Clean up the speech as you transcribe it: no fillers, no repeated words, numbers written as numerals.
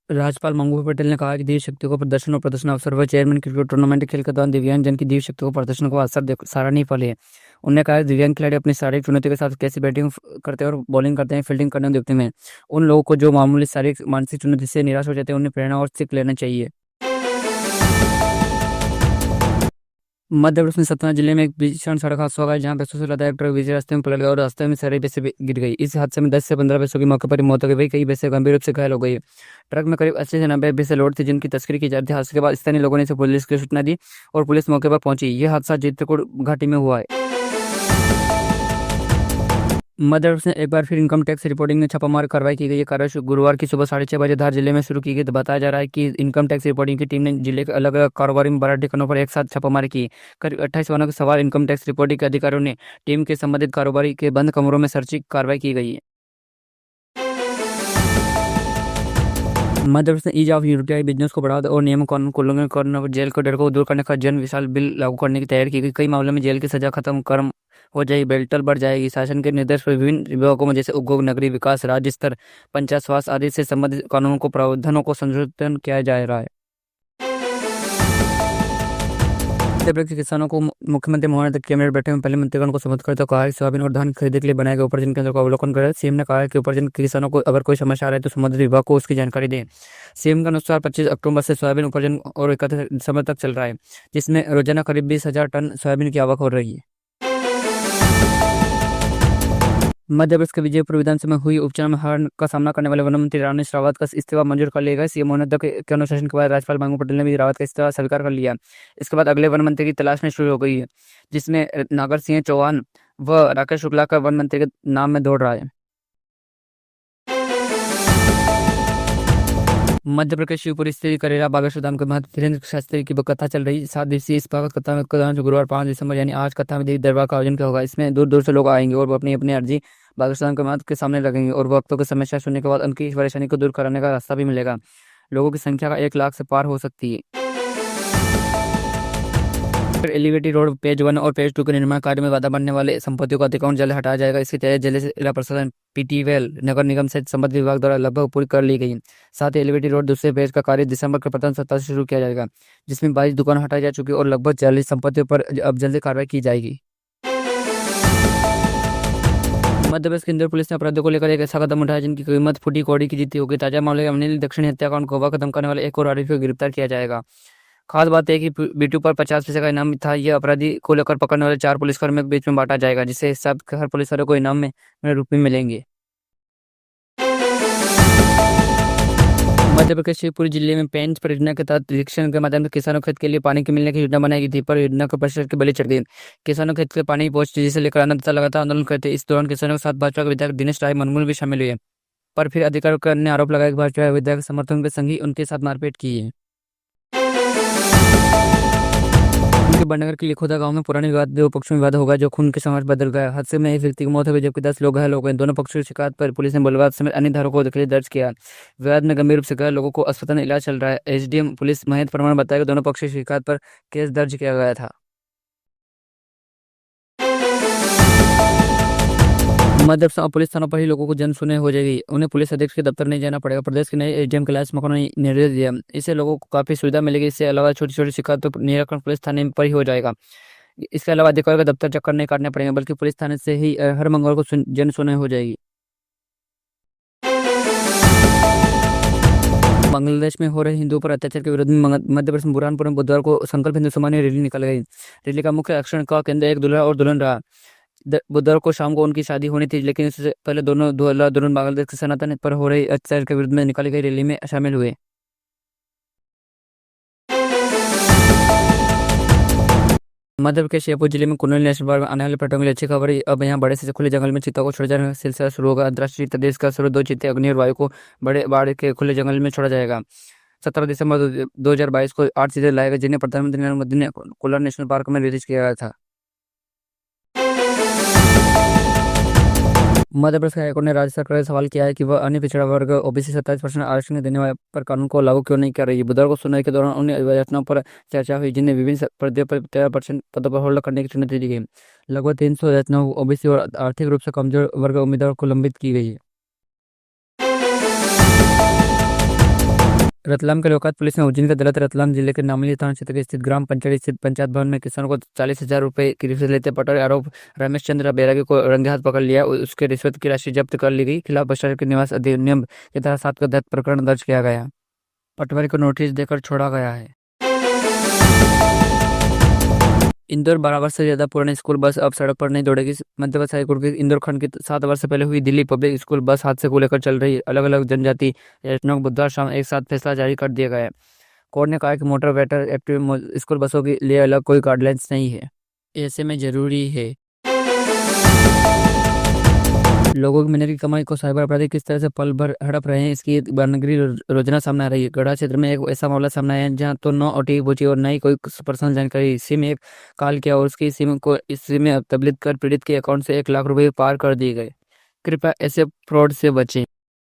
राज्यपाल मंगू पटेल ने कहा कि देश शक्ति को प्रदर्शन और प्रदर्शन अवसर व चेयरमैन क्रिकेट टूर्नामेंट खेल के दौरान दिव्यांग जन की देश शक्ति को प्रदर्शन को अवसर सराहनीय फल है। उन्होंने कहा कि दिव्यांग खिलाड़ी अपनी शारीरिक चुनौती के साथ कैसे बैटिंग करते हैं और बॉलिंग करते हैं, फील्डिंग करने देखते हैं। उन लोगों को जो मामूली शारीरिक मानसिक चुनौती से निराश हो जाते हैं उन्हें प्रेरणा और सीख लेना चाहिए। मध्य प्रदेश में सतना जिले में एक भीषण सड़क हादसा हुआ है, जहां पैसों से लदा एक ट्रक बीच रास्ते में पलट गया और रास्ते में सारे पैसे गिर गई। इस हादसे में 10 से 15 पैसों की मौके पर ही मौत हो गई, कई पैसे गंभीर रूप से घायल हो गई। ट्रक में करीब 80 से 90 पैसे लोड थी, जिनकी तस्करी की जा रही थी। हादसे के बाद स्थानीय लोगों ने इसे पुलिस को सूचना दी और पुलिस मौके पर पहुंची। यह हादसा चित्रकूट घाटी में हुआ है। मध्य प्रदेश में एक बार फिर इनकम टैक्स रिपोर्टिंग में छापामार कार्रवाई की गई है। कार्रवाई गुरुवार की सुबह 6:30 बजे धार जिले में शुरू की गई। तो बताया जा रहा है कि इनकम टैक्स रिपोर्टिंग की टीम ने जिले के अलग अलग कारोबारी में 12 ठिकानों पर एक साथ छापामारी की। करीब 28 वाहनों के सवार इनकम टैक्स रिपोर्टिंग के अधिकारियों ने टीम के संबंधित कारोबारी के बंद कमरों में सर्चिंग कार्रवाई की गई है। मध्य प्रदेश में ईज ऑफ यूटीआई बिजनेस को बढ़ावा और नियमों कानून को उल्लंघन करने और जेल के डर को दूर करने का जन विशाल बिल लागू करने की तैयारी की गई। कई मामलों में जेल की सजा खत्म कर्म हो जाएगी, बेल्टल बढ़ जाएगी। शासन के निर्देश पर विभिन्न विभागों में जैसे उद्योग, नगरीय विकास, राज्य स्तर, पंचायत स्वास्थ्य आदि से संबंधित कानूनों को प्रावधानों को संशोधन किया जा रहा है। मध्य प्रदेश के किसानों को मुख्यमंत्री मोहन यादव कैबिनेट बैठक में पहले मंत्रीगण को संबोधित करते हुए कहा कि सोयाबीन और धान खरीदने के लिए बनाए गए उपार्जन केंद्र का अवलोकन करें। सीएम ने कहा कि उपार्जन किसानों को अगर कोई समस्या आ रही है तो संबंधित विभाग को उसकी जानकारी दें। सीएम के अनुसार 25 अक्टूबर से सोयाबीन उपार्जन और 31 दिसंबर तक चल रहा है, जिसमें रोजाना करीब 20,000 टन सोयाबीन की आवक हो रही है। मध्य प्रदेश के विजयपुर विधानसभा में हुई उपचुनाव में हार का सामना करने वाले वन मंत्री रामेश रावत का इस्तीफा मंजूर कर लिया गया। सीएम मोहन यादव के अनुशासन के बाद राज्यपाल मंगू पटेल ने भी रावत का इस्तीफा स्वीकार कर लिया। इसके बाद अगले वन मंत्री की तलाश में शुरू हो गई है, जिसमें नागर सिंह चौहान व राकेश शुक्ला का वन मंत्री के नाम में दौड़ रहा है। मध्य प्रदेश शिवपुरी स्थित करेला बागेश्वर धाम के महंत धीरेन्द्र शास्त्री की कथा चल रही 7 दिवसीय इस भागवत कथा में गुरुवार 5 दिसंबर यानी आज कथा में देवी दरबार का आयोजन किया होगा। इसमें दूर दूर से लोग आएंगे और वो अपनी अपनी अर्जी बागेश्वर धाम के महंत के सामने रखेंगे और भक्तों की समस्या सुनने के बाद उनकी परेशानी को दूर कराने का रास्ता भी मिलेगा। लोगों की संख्या का 1 लाख से पार हो सकती है। एलिवेटेड रोड पेज 1 और पेज 2 के निर्माण कार्य में बाधा बनने वाले संपत्तियों का अतिक्रमण जल्द हटाया जाएगा। इसकी तैयारी जल्द से जिला प्रशासन, पीटीवेल, नगर निगम सहित संबंधित विभाग द्वारा लगभग पूरी कर ली गई। साथ ही एलिवेटेड रोड दूसरे पेज का कार्य दिसंबर के प्रथम सप्ताह से शुरू किया जाएगा, जिसमें 22 दुकान हटाई जा चुकी और लगभग 40 संपत्तियों पर अब जल्दी कार्रवाई की जाएगी। मध्य प्रदेश केंद्रीय पुलिस ने अपराधियों को लेकर एक ऐसा कदम उठाया जिनकी कीमत फूटी कौड़ी की जीती होगी। ताजा मामले में अनिल दक्षिणी हत्याकांड को गोवा खत्म करने वाले एक और आरोपी को गिरफ्तार किया जाएगा। खास बात है कि बीटू पर 50 पैसे का इनाम था। यह अपराधी को लेकर पकड़ने वाले 4 पुलिसकर्मियों के बीच में बांटा जाएगा, जिससे हिसाब हर पुलिसकर्मी को इनाम में रूप में मिलेंगे। मध्य प्रदेश शिवपुरी जिले में पेंच परियोजना के तहत निरीक्षण के माध्यम से किसानों खेत के लिए पानी के मिलने की योजना बनाई गई थी, पर योजना को परिसर के बलि चढ़ गई। किसानों खेत के पानी पहुंच जिसे लेकर अनंतता लगातार आंदोलन करते। इस दौरान किसानों के साथ भाजपा के विधायक दिनेश राय मनमूल भी शामिल हुए, पर फिर अधिकारियों ने आरोप लगाया कि भाजपा विधायक समर्थन के संग ही उनके साथ मारपीट की है। बड़नगर के लिखोदा गांव में पुरानी विवाद दो पक्षों में विवाद होगा, जो खून के समाज बदल गया। हादसे में एक व्यक्ति की मौत हो गई जबकि 10 लोग घायल हो गए। दोनों पक्षों की शिकायत पर पुलिस ने बलवाद समेत अन्य धाराओं को दर्ज किया। विवाद में गंभीर रूप से घायल लोगों को अस्पताल में इलाज चल रहा है। एसडीएम पुलिस महेंद्र परमार ने बताया कि दोनों पक्षों की शिकायत पर केस दर्ज किया गया था। मध्य प्रदेश पुलिस थानों पर ही लोगों को जन सुने हो जाएगी, उन्हें पुलिस अधीक्षक के दफ्तर नहीं जाना पड़ेगा। प्रदेश के नए एसडीएम कैलाश मकवाना ने निर्देश दिया, इससे लोगों को काफी सुविधा मिलेगी। इससे अलावा छोटी छोटी शिकायत तो निराकरण पुलिस थाने पर ही हो जाएगा। इसके अलावा अधिकारियों का दफ्तर चक्कर नहीं काटने पड़ेंगे, बल्कि पुलिस थाने से ही हर मंगलवार को जन सुनवाई हो जाएगी। बांग्लादेश में हो रहे हिंदुओं पर अत्याचार के विरोध में मध्य प्रदेश में बुरहानपुर में बुधवार को संकल्प हिंदू समाज रैली निकल गई। रैली का मुख्य आकर्षण का केंद्र एक दूल्हा और दुल्हन रहा। बुधवार को शाम को उनकी शादी होनी थी, लेकिन इससे पहले दोनों दूल्हा दुल्हन बांग्लादेश के सनातन पर हो रही अत्याचार के विरुद्ध में निकाली गई रैली में शामिल हुए। मध्य प्रदेश शेरपुर जिले में कुनैल नेशनल पार्क में आने वाले पर्यटकों के लिए अच्छी खबर है। अब यहाँ बड़े से खुले जंगल में चीता को छोड़े जाने का सिलसिला शुरू होगा। अंतर्राष्ट्रीय चीता देश का सर्व 2 चीते अग्नि और वायु को बड़े बाढ़ के खुले जंगल में छोड़ा जाएगा। 17 दिसंबर 2022 को 8 चीते लाए गए, जिन्हें प्रधानमंत्री नरेंद्र मोदी ने कुल्लर नेशनल पार्क में रिलीज किया गया था। मध्य प्रदेश हाईकोर्ट ने राज्य सरकार से सवाल किया है कि वह अन्य पिछड़ा वर्ग ओबीसी 27% आरक्षण देने पर कानून को लागू क्यों नहीं कर रही है। बुधवार को सुनवाई के दौरान उन याचनाओं पर चर्चा हुई जिन्हें विभिन्न पदों पर 13% पदों पर होल्ड करने की चुनौती दी गई। लगभग 300 याचनाओं ओबीसी और आर्थिक रूप से कमजोर वर्ग उम्मीदवार को लंबित की गई है। रतलाम के लोकायुक्त पुलिस ने उज्जैन की अदालत रतलाम जिले के नामली थाना क्षेत्र स्थित ग्राम पंचायत स्थित पंचायत भवन में किसानों को 40,000 रुपए की रिश्वत लेते पकड़े आरोप रमेश चंद्र बैरागी को रंगे हाथ पकड़ लिया। उसके रिश्वत की राशि जब्त कर ली गई। खिलाफ भ्रष्टाचार के निवास अधिनियम के तहत 7 का तहत प्रकरण दर्ज किया गया। पटवारी को नोटिस देकर छोड़ा गया है। इंदौर 12 वर्ष से ज्यादा पुरानी स्कूल बस अब सड़क पर नहीं दौड़ेगी। मध्य प्रदेश हाईकोर्ट की इंदौर खंड की 7 वर्ष पहले हुई दिल्ली पब्लिक स्कूल बस हादसे को लेकर चल रही अलग अलग जनजाति याचिकाओं को बुधवार शाम एक साथ फैसला जारी कर दिया गया है। कोर्ट ने कहा कि मोटर वेटर एक्टिव स्कूल बसों के लिए अलग कोई गाइडलाइंस नहीं है। ऐसे में जरूरी है लोगों की मेहनत की कमाई को साइबर अपराधी किस तरह से पल भर हड़प रहे हैं, इसकी बानगरी रोजाना सामने आ रही है। गढ़ा क्षेत्र में एक ऐसा मामला सामने आया है जहां तो न ओटीपी पूछी और न ही कोई पर्सनल जानकारी। सिम एक कॉल किया और उसकी सिम को इस सिम में तब्दील कर पीड़ित के अकाउंट से 1 लाख रुपए पार कर दिए गए। कृपया ऐसे फ्रॉड से बचें।